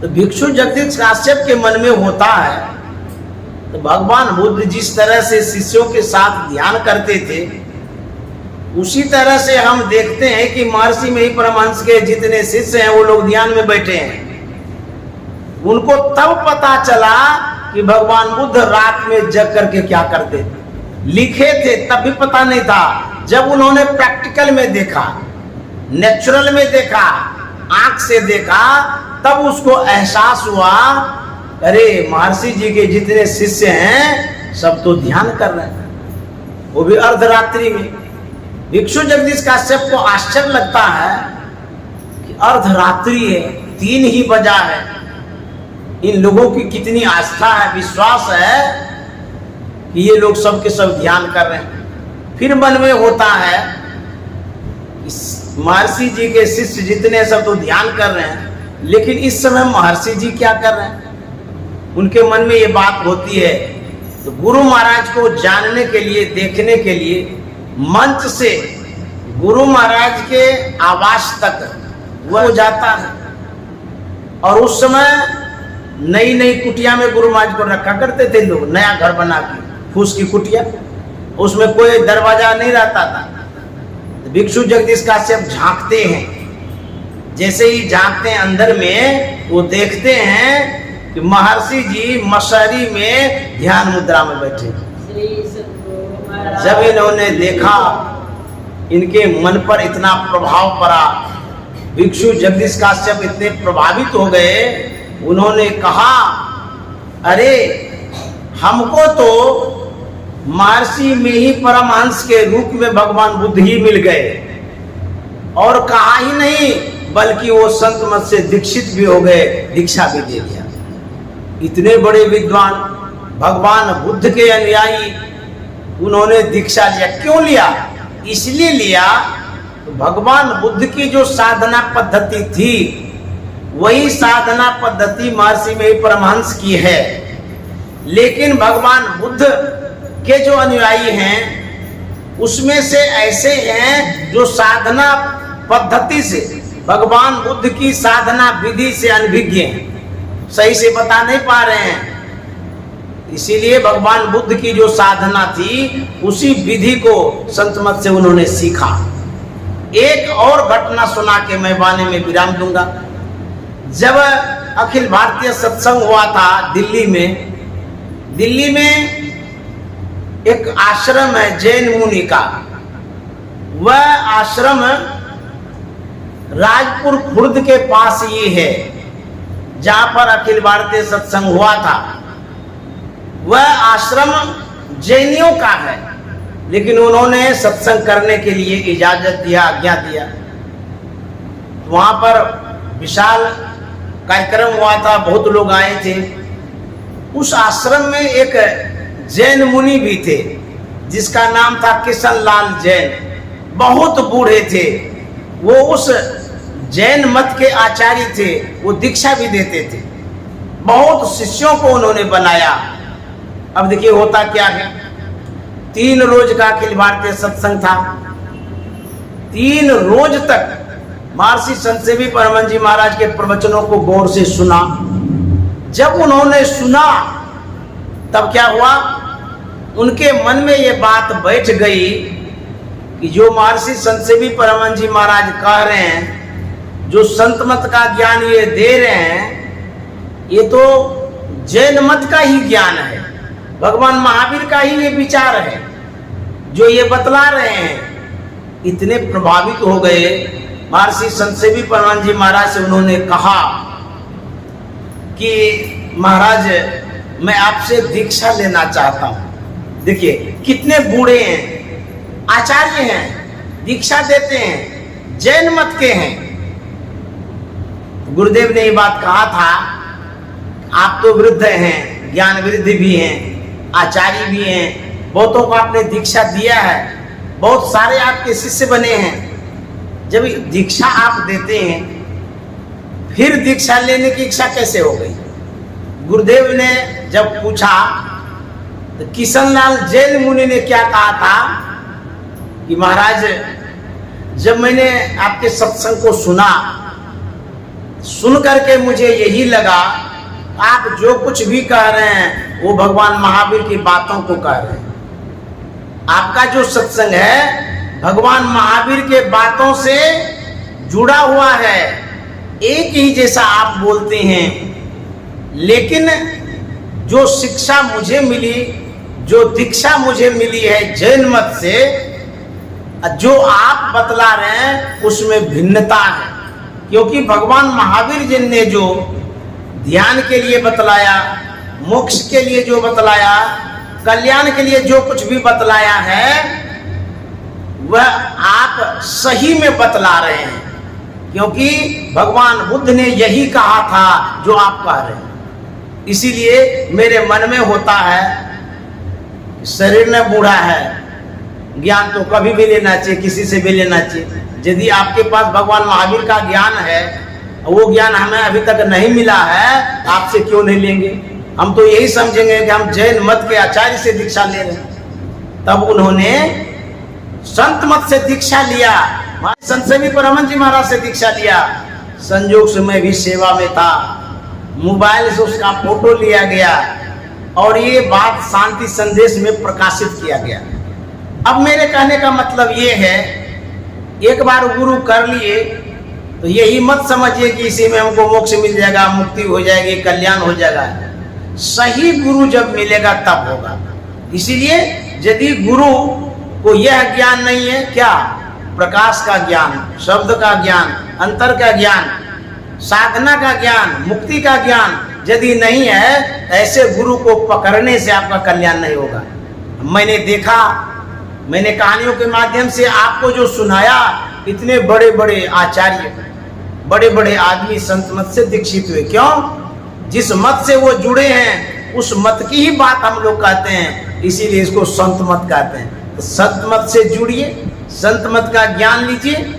तो भिक्षु जगदीश काश्यप के मन में होता है, तो भगवान बुद्ध जिस तरह से शिष्यों के साथ ध्यान करते थे, उसी तरह से हम देखते हैं कि महर्षि महिपरमानंद के जितने शिष्य हैं वो लोग ध्यान में बैठे हैं। उनको तब पता चला कि भगवान बुद्ध रात में जग करके क्या करते थे। लिखे थे तब भी पता नहीं था। जब उन्होंने प्रैक्टिकल में देखा, नेचुरल में देखा, आंख से देखा, तब उसको एहसास हुआ, अरे महर्षि जी के जितने शिष्य हैं सब तो ध्यान कर रहे हैं, वो भी अर्धरात्रि में। भिक्षु जगदीश काश्यप को आश्चर्य लगता है कि अर्धरात्रि है, 3 ही बजा है, इन लोगों की कितनी आस्था है, विश्वास है कि ये लोग सब के सब ध्यान कर रहे हैं। फिर मन में होता है महर्षि जी के शिष्य जितने सब तो ध्यान कर रहे हैं, लेकिन इस समय महर्षि जी क्या कर रहे हैं? उनके मन में ये बात होती है। तो गुरु महाराज को जानने के लिए, देखने के लिए मंच से गुरु महाराज के आवास तक वह जाता है। और उस समय नई नई कुटिया में गुरु महाराज को रखा करते थे लोग, नया घर बना के, फूस की कुटिया, उसमें कोई दरवाजा नहीं रहता था। भिक्षु जगदीश काश्यप झांकते हैं, जैसे ही झांकते हैं अंदर में, वो देखते हैं कि महर्षि जी मशहरी में ध्यान मुद्रा में बैठे। जब इन्होंने देखा, इनके मन पर इतना प्रभाव पड़ा, भिक्षु जगदीश काश्यप इतने प्रभावित हो गए, उन्होंने कहा, अरे हमको तो महर्षि में ही परमहंस के रूप में भगवान बुद्ध ही मिल गए, और कहा ही नहीं बल्कि वो संत मत से दीक्षित भी हो गए, दीक्षा भी दे दिया। इतने बड़े विद्वान भगवान बुद्ध के अनुयायी, उन्होंने दीक्षा लिया। क्यों लिया? इसलिए लिया तो भगवान बुद्ध की जो साधना पद्धति थी वही साधना पद्धति महर्षि में ही परमहंस की है। लेकिन भगवान बुद्ध के जो अनुयायी हैं उसमें से ऐसे हैं जो साधना पद्धति से, भगवान बुद्ध की साधना विधि से अनभिज्ञ हैं, सही से बता नहीं पा रहे हैं। इसीलिए भगवान बुद्ध की जो साधना थी उसी विधि को संत मत से उन्होंने सीखा। एक और घटना सुना के मैं वाणी में विराम दूंगा। जब अखिल भारतीय सत्संग हुआ था दिल्ली में एक आश्रम है जैन मुनि का। वह आश्रम राजपुर खुर्द के पास ही है जहां पर अखिल भारतीय सत्संग हुआ था। वह आश्रम जैनियों का है, लेकिन उन्होंने सत्संग करने के लिए इजाजत दिया, आज्ञा दिया। वहां पर विशाल कार्यक्रम हुआ था, बहुत लोग आए थे। उस आश्रम में एक जैन मुनि भी थे जिसका नाम था किशन लाल जैन। बहुत बूढ़े थे वो, उस जैन मत के आचार्य थे, वो दीक्षा भी देते थे। बहुत शिष्यों को उन्होंने बनाया। अब देखिए होता क्या है, 3 रोज का अखिल भारतीय सत्संग था। 3 रोज तक महर्षि संतसेवी परमहंस जी महाराज के प्रवचनों को गौर से सुना। जब उन्होंने सुना तब क्या हुआ, उनके मन में ये बात बैठ गई कि जो महर्षि संतसेवी परमहंस जी महाराज कह रहे हैं, जो संत मत का ज्ञान ये दे रहे हैं, ये तो जैन मत का ही ज्ञान है, भगवान महावीर का ही ये विचार है जो ये बतला रहे हैं। इतने प्रभावित हो गए महर्षि संतसेवी परमहंस जी महाराज से। उन्होंने कहा कि महाराज मैं आपसे दीक्षा लेना चाहता हूं। देखिए कितने बूढ़े हैं, आचार्य हैं, दीक्षा देते हैं, जैन मत के हैं। गुरुदेव ने ये बात कहा था, आप तो वृद्ध हैं, ज्ञान वृद्धि भी हैं, आचार्य भी हैं, बहुतों को आपने दीक्षा दिया है, बहुत सारे आपके शिष्य बने हैं। जब दीक्षा आप देते हैं फिर दीक्षा लेने की इच्छा कैसे हो गई? गुरुदेव ने जब पूछा तो किशन लाल जैन मुनि ने क्या कहा था कि महाराज जब मैंने आपके सत्संग को सुना, सुन करके मुझे यही लगा आप जो कुछ भी कह रहे हैं वो भगवान महावीर की बातों को कह रहे हैं। आपका जो सत्संग है भगवान महावीर के बातों से जुड़ा हुआ है, एक ही जैसा आप बोलते हैं। लेकिन जो शिक्षा मुझे मिली, जो दीक्षा मुझे मिली है जैन मत से, जो आप बतला रहे हैं उसमें भिन्नता है। क्योंकि भगवान महावीर जी ने जो ध्यान के लिए बतलाया, मोक्ष के लिए जो बतलाया, कल्याण के लिए जो कुछ भी बतलाया है वह आप सही में बतला रहे हैं। क्योंकि भगवान बुद्ध ने यही कहा था जो आप कह रहे हैं। इसीलिए मेरे मन में होता है, शरीर में बूढ़ा है, ज्ञान तो कभी भी लेना चाहिए, किसी से भी लेना चाहिए। यदि आपके पास भगवान महावीर का ज्ञान है, वो ज्ञान हमें अभी तक नहीं मिला है, आपसे क्यों नहीं लेंगे? हम तो यही समझेंगे कि हम जैन मत के आचार्य से दीक्षा ले रहे हैं। तब उन्होंने संत मत से दीक्षा लिया, संतसेवी परमहंस जी महाराज से दीक्षा लिया। संयोग से मैं भी सेवा में था, मोबाइल से उसका फोटो लिया गया और ये बात शांति संदेश में प्रकाशित किया गया। अब मेरे कहने का मतलब ये है, एक बार गुरु कर लिए तो यही मत समझिए कि इसी में हमको मोक्ष मिल जाएगा, मुक्ति हो जाएगी, कल्याण हो जाएगा। सही गुरु जब मिलेगा तब होगा। इसीलिए यदि गुरु को यह ज्ञान नहीं है क्या प्रकाश का ज्ञान, शब्द का ज्ञान, अंतर का ज्ञान, साधना का ज्ञान, मुक्ति का ज्ञान यदि नहीं है, ऐसे गुरु को पकड़ने से आपका कल्याण नहीं होगा। मैंने देखा, मैंने कहानियों के माध्यम से आपको जो सुनाया, इतने बड़े बड़े आचार्य, बड़े बड़े आदमी संत मत से दीक्षित हुए। क्यों? जिस मत से वो जुड़े हैं उस मत की ही बात हम लोग कहते हैं, इसीलिए इसको संत मत कहते हैं। तो संत मत से जुड़िए, संत मत का ज्ञान लीजिए,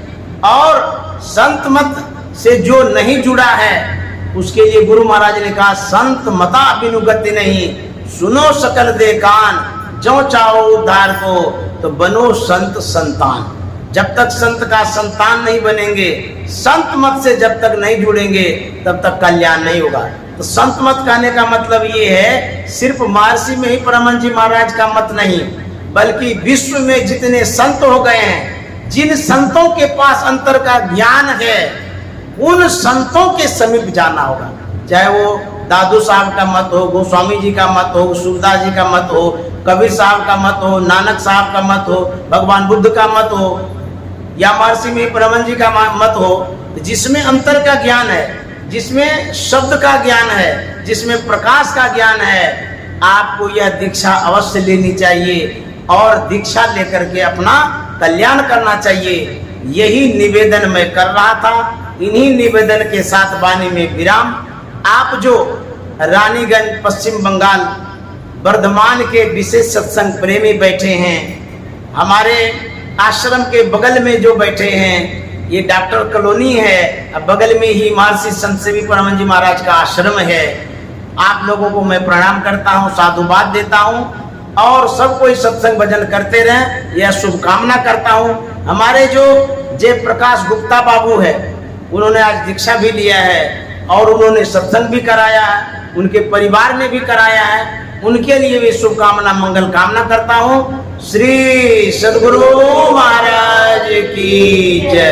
और संत मत से जो नहीं जुड़ा है उसके लिए गुरु महाराज ने कहा, संत मता बिनु गति नहीं, सुनो सकल दे कान, जो चाहो उद्धार को तो बनो संत संतान। जब तक संत का संतान नहीं बनेंगे, संत मत से जब तक नहीं जुड़ेंगे, तब तक कल्याण नहीं होगा। तो संत मत कहने का मतलब ये है, सिर्फ महर्षि में ही परमहंस जी महाराज का मत नहीं, बल्कि विश्व में जितने संत हो गए हैं, जिन संतों के पास अंतर का ज्ञान है, उन संतों के समीप जाना होगा। चाहे वो दादू साहब का मत हो, गोस्वामी जी का मत हो, सूरदास जी का मत हो, कबीर साहब का मत हो, नानक साहब का मत हो, भगवान बुद्ध का मत हो, या महर्षि में परमहंस जी का मत हो, जिसमें अंतर का ज्ञान है, जिसमें शब्द का ज्ञान है, जिसमें प्रकाश का ज्ञान है, आपको यह दीक्षा अवश्य लेनी चाहिए और दीक्षा लेकर के अपना कल्याण करना चाहिए। यही निवेदन मैं कर रहा था। इन्हीं निवेदन के साथ वाणी में विराम। आप जो रानीगंज पश्चिम बंगाल वर्धमान के विशेष सत्संग प्रेमी बैठे हैं, हमारे आश्रम के बगल में जो बैठे हैं, ये डॉक्टर कॉलोनी है, अब बगल में ही महर्षि संत सेवी परमहंस जी महाराज का आश्रम है। आप लोगों को मैं प्रणाम करता हूँ, साधुवाद देता हूँ, और सब कोई सत्संग भजन करते रहें, यह शुभकामना करता हूँ। हमारे जो जय प्रकाश गुप्ता बाबू है, उन्होंने आज दीक्षा भी लिया है और उन्होंने सत्संग भी कराया है, उनके परिवार ने भी कराया है। उनके लिए भी शुभकामना मंगल कामना करता हूँ। श्री सद्गुरु महाराज की जय।